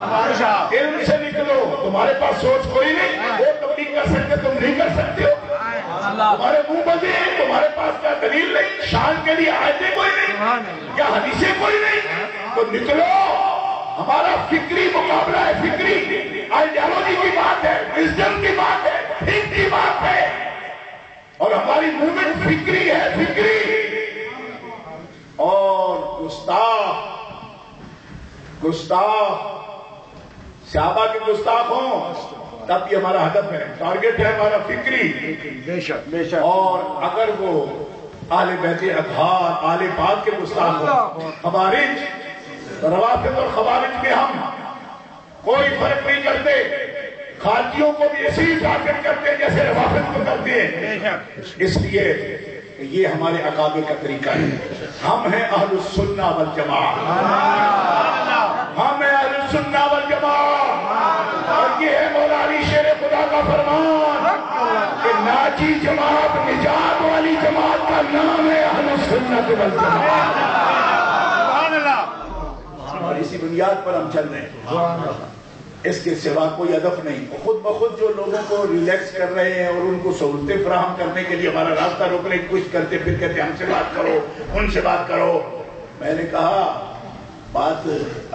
علم سے نکلو، تمہارے پاس سوچ کوئی نہیں، وہ تبلیغ کر سکتے تم نہیں کر سکتے ہو، تمہارے منہ بندے ہیں، تمہارے پاس کیا دلیل نہیں، شان کے لیے آیتیں کوئی نہیں، کیا حدیثیں کوئی نہیں، تو نکلو، ہمارا فکری مقابلہ ہے، فکری آئیڈیالوجی کی بات ہے، وزڈم کی بات ہے، فکر کی بات ہے، اور ہماری موومنٹ فکری ہے، فکری، اور گستاخ صحابہ کے گستاخ ہوں تب یہ ہمارا ہدف ہے، ٹارگٹ ہے ہمارا فکری، اور اگر وہ اہل بیت اطہار اہل پاک کے گستاخ ہوں، خوارج روافض اور خوارج میں ہم کوئی فرق نہیں کرتے، خارجیوں کو بھی اسی ٹارگٹ کرتے ہیں جیسے روافض کو کرتے ہیں، اس لیے یہ ہمارے عقائد کا طریقہ ہے، ہم ہیں اہل السنہ والجماعہ، ہم ہیں اہل السنہ والجماعہ، اور یہ ہے مولا علی شیر خدا کا فرمان کہ ناجی جماعت نجات والی جماعت کا نام ہے اہل السنہ والجماعہ، اور اسی بنیاد پر ہم چل رہے ہیں، اس کے سوا کوئی ہدف نہیں، خود بخود جو لوگوں کو ریلیکس کر رہے ہیں اور ان کو سہولتیں فراہم کرنے کے لیے ہمارا راستہ روکنے کی کوشش کرتے، پھر کہتے ہم سے بات کرو، ان سے بات کرو، میں نے کہا بات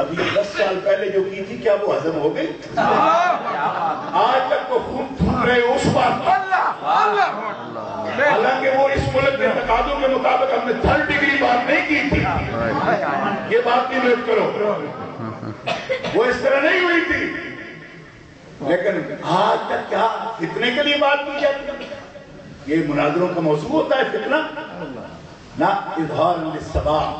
ابھی 10 سال پہلے جو کی تھی کیا وہ ہضم ہو گئی؟ آج تک وہ خون پھول رہے اس بات پر، حالانکہ وہ اس ملک کے تقاضوں کے مطابق ہم نے 3rd ڈگری بات نہیں کی تھی، یہ بات نہیں نوٹ کرو، وہ اس طرح نہیں ہوئی تھی، لیکن آج تک کیا فتنے کے لیے بات کی جاتی ہے؟ یہ مناظروں کا موضوع ہوتا ہے فتنہ، نہ اظہار للصواب،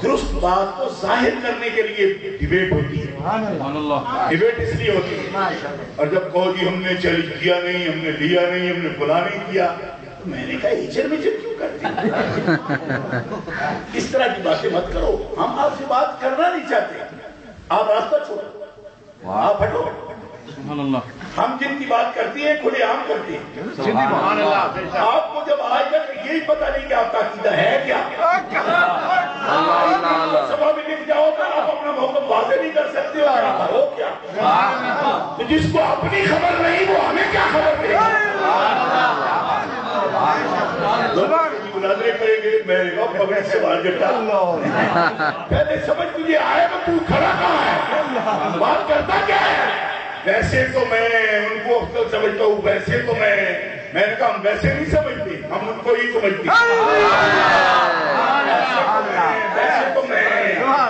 درست بات کو ظاہر کرنے کے لیے ڈیبیٹ ہوتی ہے، ڈیبیٹ اس لیے ہوتی ہے، اور جب کہو جی ہم نے چیلنج کیا نہیں، ہم نے لیا نہیں، ہم نے بلا نہیں کیا، تو میں نے کہا ہیچر میچر کیوں کرتی، اس طرح کی باتیں مت کرو، ہم آپ سے بات کرنا نہیں چاہتے، آپ راستہ چھوڑو، آپ ہٹو، ہم جن کی بات کرتی ہیں کھلے عام کرتے ہیں، آپ کو جب آج تک یہی پتہ نہیں کہ آپ کا عقیدہ ہے کیا، سبھا میں لکھ جاؤ گا آپ اپنا موقف واضح نہیں کر سکتے ہو کیا، تو جس کو اپنی خبر نہیں وہ ہمیں کیا خبر دے مناظرے کریں گے، میں پبلک سے بات کرتا پہلے سمجھ تجھے آئے گا تو کھڑا کہاں ہے، بات کرتا کیا ہے، ویسے تو میں ان کو افضل سمجھتا ہوں، ویسے تو میں نے کہا ہم ویسے نہیں سمجھتے، ہم ان کو ہی سمجھتے ہیں،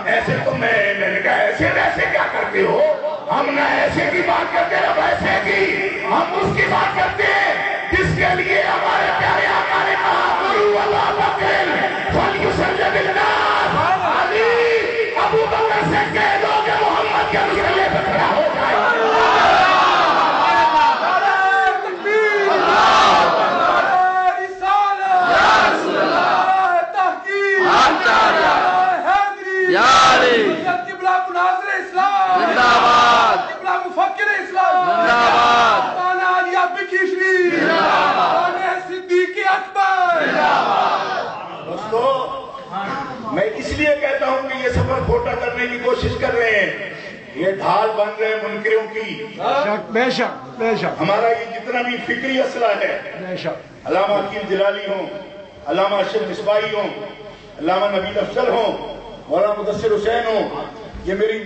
ایسے تو میں نے کہا ایسے ویسے کیا کرتے ہو، ہم نہ ایسے کی بات کرتے نہ ویسے کی، ہم اس کی بات کرتے ہیں جس کے لیے ہمارے پیارے آقا نے کہا قُلُوا وَلَا بَكْرٍ فَلْيُسَلِّ بِالنَّاسِ، علی ابو بکر سے کہہ دو کہ محمد کے مسئلے پہ کھڑا ہو جائے، میں اس لیے کہتا ہوں کہ یہ سفر کھوٹا کرنے کی کوشش کر رہے ہیں، یہ ڈھال بن رہے ہیں منکروں کی، بے شک ہمارا یہ جتنا بھی فکری اسلحہ ہے، علامہ حکیم جلالی ہوں، علامہ اشرف مصباحی ہوں، علامہ نبیل افضل ہوں، مولانا مدثر حسین ہوں، یہ میری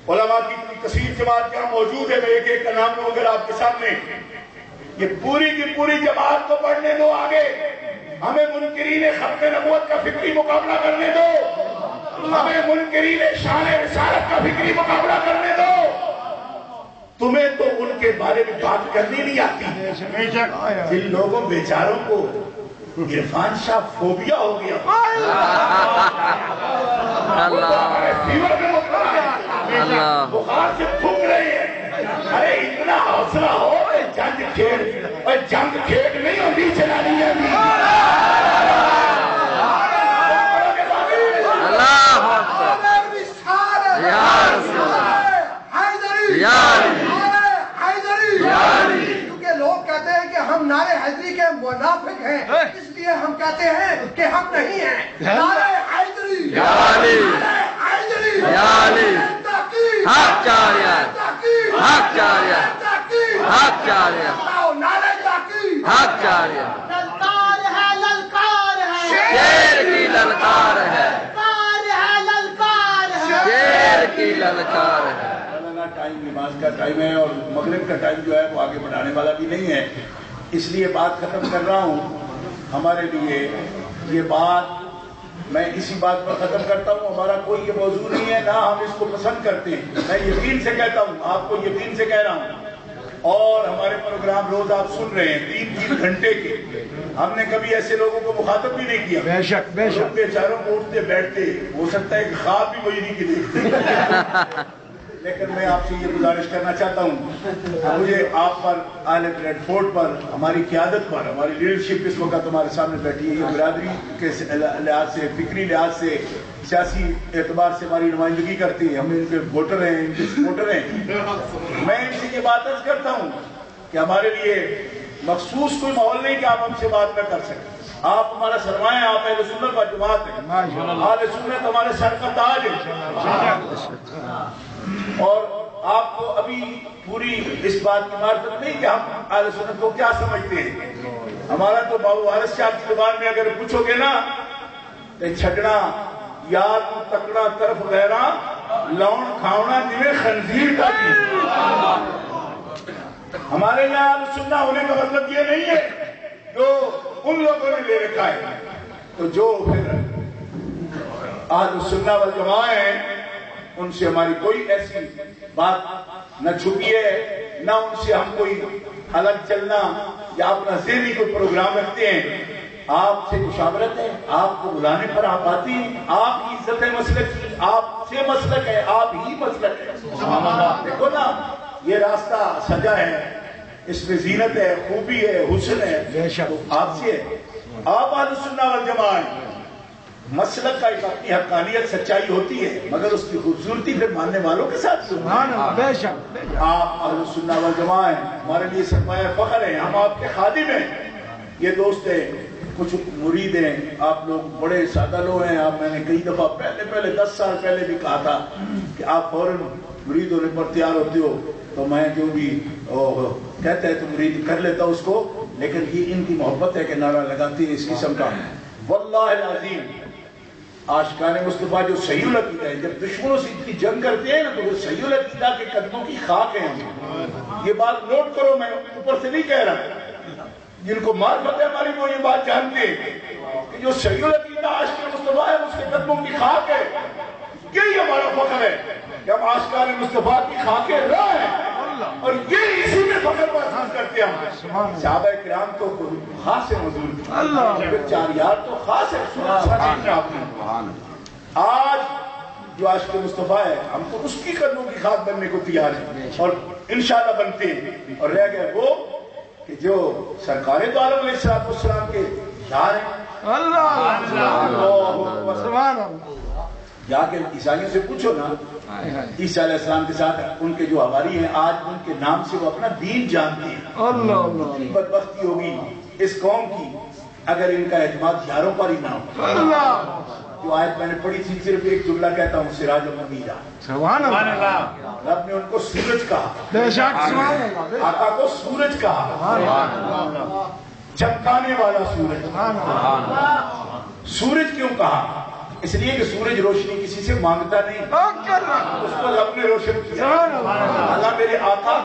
علماء کی کثیر جماعت یہاں موجود ہے، میں ایک ایک کا نام لوں اگر آپ کے سامنے، یہ پوری کی پوری جماعت کو پڑھنے دو آگے، ہمیں منکرین ختم نبوت کا فکری مقابلہ کرنے دو، ہمیں منکرین شان رسالت کا فکری مقابلہ کرنے دو، تمہیں تو ان کے بارے میں بات کرنی نہیں آتی، جن لوگوں بیچاروں کو عرفان شاہ فوبیا ہو گیا، بخار سے پھک رہے ہیں، ارے اتنا حوصلہ ہو، جنگ کھیڑ نہیں ہوتی چلانی ہے، کیونکہ لوگ کہتے ہیں کہ ہم نعرہ حیدری کے منافق ہیں، اس لیے ہم کہتے ہیں کہ ہم نہیں ہیں، نعرہ حیدری، نعرہ حیدری، حق چاہیے حق چاہیے حق چاہیے حق چاہیے للکار ہے للکار ہے شیر کی للکار ہے للکار ہے شیر کی للکار ہے ٹائم نماز کا ٹائم ہے اور مغرب کا ٹائم جو ہے وہ آگے بڑھانے والا بھی نہیں ہے، اس لیے بات ختم کر رہا ہوں۔ ہمارے لیے یہ بات میں اسی بات پر ختم کرتا ہوں، ہمارا کوئی یہ موضوع نہیں ہے، نہ ہم اس کو پسند کرتے ہیں، میں یقین سے کہتا ہوں، آپ کو یقین سے کہہ رہا ہوں، اور ہمارے پروگرام روز آپ سن رہے ہیں 3 گھنٹے کے، ہم نے کبھی ایسے لوگوں کو مخاطب بھی نہیں کیا، بے شک بے شک بیچاروں کو اٹھتے بیٹھتے، ہو سکتا ہے کہ خواب بھی وہی نہیں کی دیکھتے لیکن میں آپ سے یہ گزارش کرنا چاہتا ہوں، مجھے آپ پر اہل بریڈ فورٹ پر ہماری قیادت پر ہماری لیڈرشپ اس وقت ہمارے سامنے بیٹھی ہے، یہ برادری کے لحاظ سے، فکری لحاظ سے، سیاسی اعتبار سے ہماری نمائندگی کرتی ہے، ہم ان کے ووٹر ہیں، ان کے سپورٹر ہیں۔ میں ان سے یہ بات عرض کرتا ہوں کہ ہمارے لیے مخصوص کوئی ماحول نہیں کہ آپ ہم سے بات نہ کر سکیں، آپ ہمارا سرمایہ ہیں، آپ اہل سنت و جماعت ہیں، اہل سنت ہمارے سر کا تاج ہے، اور آپ کو ابھی پوری اس بات کی معرفت نہیں کہ ہم اہل سنت کو کیا سمجھتے ہیں۔ ہمارا تو بابو وارث صاحب کی زبان میں اگر پوچھو گے نا تو چھڑنا یار کو تکڑا طرف غیرہ لون کھاؤنا جنہیں خنزیر کا دی۔ ہمارے یہاں اہل سنت ہونے کا مطلب یہ نہیں ہے جو ان لوگوں نے لے رکھا ہے، تو جو پھر اہل سنت والجماعت ہیں ان سے ہماری کوئی ایسی بات نہ چھپی ہے، نہ ان سے ہم کوئی الگ چلنا یا اپنا ذہنی کوئی پروگرام رکھتے ہیں۔ آپ سے مشاورت ہے، آپ کو بلانے پر آپ آتی ہیں، آپ کی عزت ہے مسلک کی، آپ سے مسلک ہے، آپ ہی مسلک ہے۔ دیکھو نا یہ راستہ سجا ہے، اس میں زینت ہے، خوبی ہے، حسن ہے، تو آپ سے ہے، آپ اہل سنت والجماعت۔ مسلک کا ایک اپنی حقانیت سچائی ہوتی ہے، مگر اس کی خوبصورتی پھر ماننے والوں کے ساتھ بے شک آپ اہل سنت والجماعت ہیں، ہمارے لیے سرمایہ فخر ہیں، ہم آپ کے خادم ہیں، یہ دوست ہیں، کچھ مرید ہیں، آپ لوگ بڑے سادہ لوگ ہیں، آپ میں نے کئی دفعہ پہلے 10 سال پہلے بھی کہا تھا کہ آپ فوراً مرید ہونے پر تیار ہوتے ہو، تو میں جو بھی کہتے ہیں تو مرید کر لیتا اس کو، لیکن یہ ان کی محبت ہے کہ نعرہ لگاتی ہے اس قسم کا۔ واللہ العظیم عاشقان مصطفیٰ جو صحیح العقیدہ ہے، جب دشمنوں سے اتنی جنگ کرتے ہیں نا تو وہ صحیح العقیدہ کے قدموں کی خاک ہیں ہم، یہ بات نوٹ کرو، میں اوپر سے نہیں کہہ رہا، جن کو معرفت ہے ہماری وہ یہ بات جانتے ہیں کہ جو صحیح العقیدہ عاشقان مصطفیٰ ہے اس کے قدموں کی خاک ہے، یہی ہمارا فخر ہے کہ ہم عاشقان مصطفیٰ کی خاکیں رہے ہیں، اور یہ اسی میں فخر محسوس کرتے ہیں۔ صحابہ کرام تو خاص ہے حضور، 4 یار تو خاص ہے۔ آج جو عاشق مصطفیٰ ہے ہم تو اس کی قدموں کی خاک بننے کو تیار ہیں، اور انشاءاللہ بنتے ہیں، اور رہ گئے وہ کہ جو سرکار دو عالم علیہ السلام کے یار ہیں۔ جا کے عیسائیوں سے پوچھو نا، عیسیٰ علیہ السلام کے ساتھ ان کے جو حواری ہیں، آج ان کے نام سے وہ اپنا دین جانتے ہیں۔ اتنی بدبختی ہوگی اس قوم کی اگر ان کا اعتماد یاروں پر ہی نہ ہو۔ جو آیت میں نے پڑھی تھی، صرف ایک جملہ کہتا ہوں، سراج منیرا، سبحان اللہ، رب نے ان کو سورج کہا، بے شک سبحان اللہ، آقا کو سورج کہا، چمکانے والا سورج۔ سورج کیوں کہا؟ اس لیے کہ سورج روشنی کسی سے مانگتا نہیں، اس کو رب نے روشن کیا۔ اللہ میرے آقا